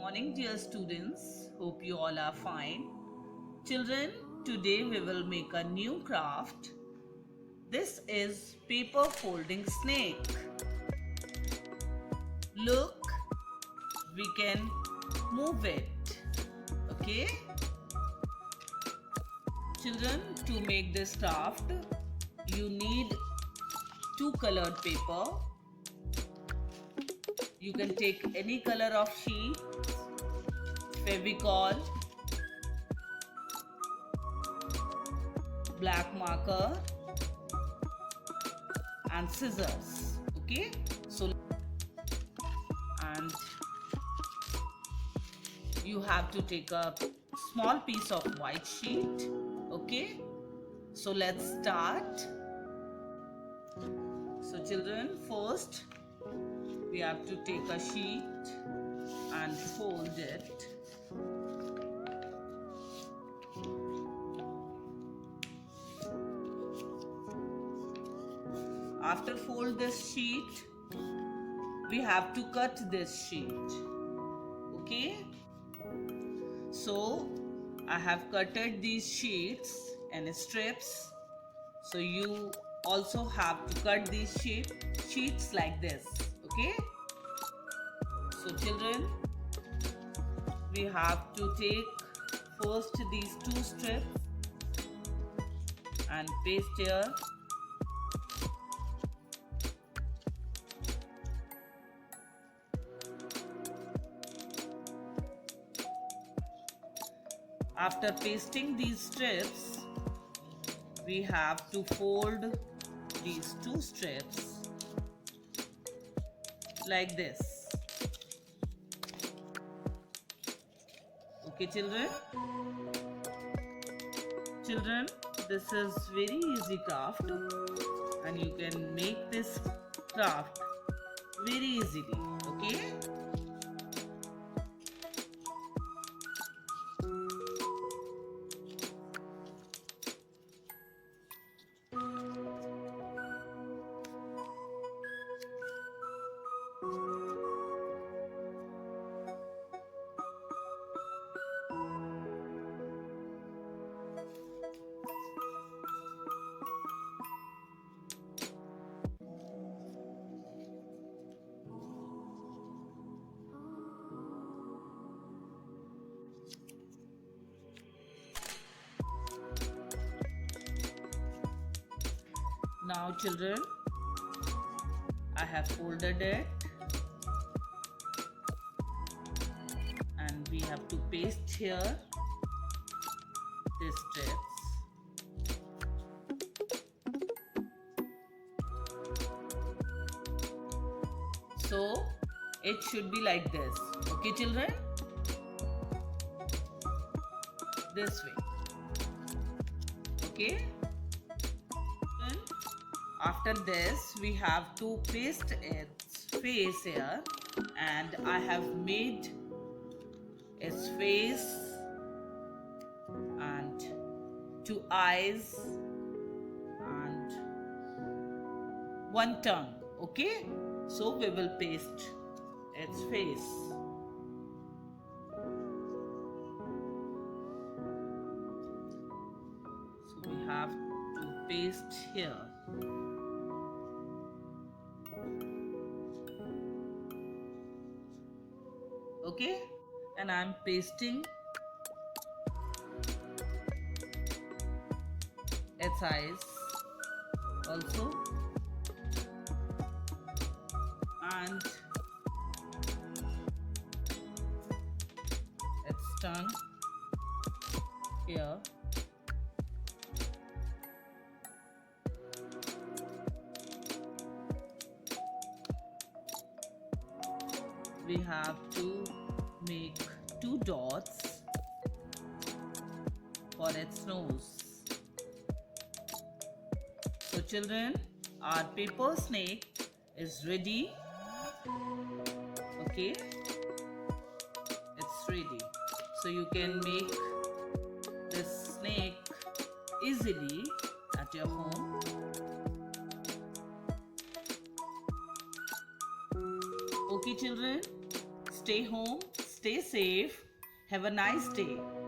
Morning, dear students. Hope you all are fine. Children, today we will make a new craft. This is paper folding snake. Look, we can move it. Okay? Children, to make this craft, you need two colored paper. You can take any color of sheet, Fevicol, black marker and scissors. Okay, so and you have to take a small piece of white sheet. Okay, so let's start. So children, first we have to take a sheet and fold it. After fold this sheet, we have to cut this sheet. Okay, so I have cutted these sheets in strips, so you also have to cut these sheets like this. Okay, so children, we have to take first these two strips and paste here. After pasting these strips, we have to fold these two strips like this. Okay, children? Children, this is very easy craft and you can make this craft very easily. Okay? Now children, I have folded it and we have to paste here these strips. So it should be like this. Okay children? This way. Okay? After this, we have to paste its face here, and I have made its face and two eyes and one tongue. Okay, so we will paste its face. So we have to paste here. Okay, and I'm pasting its eyes also and its tongue here. We have to make two dots for its nose. So children, our paper snake is ready. Okay, it's ready. So you can make this snake easily at your home. Okay children, stay home, Stay safe. Have a nice day.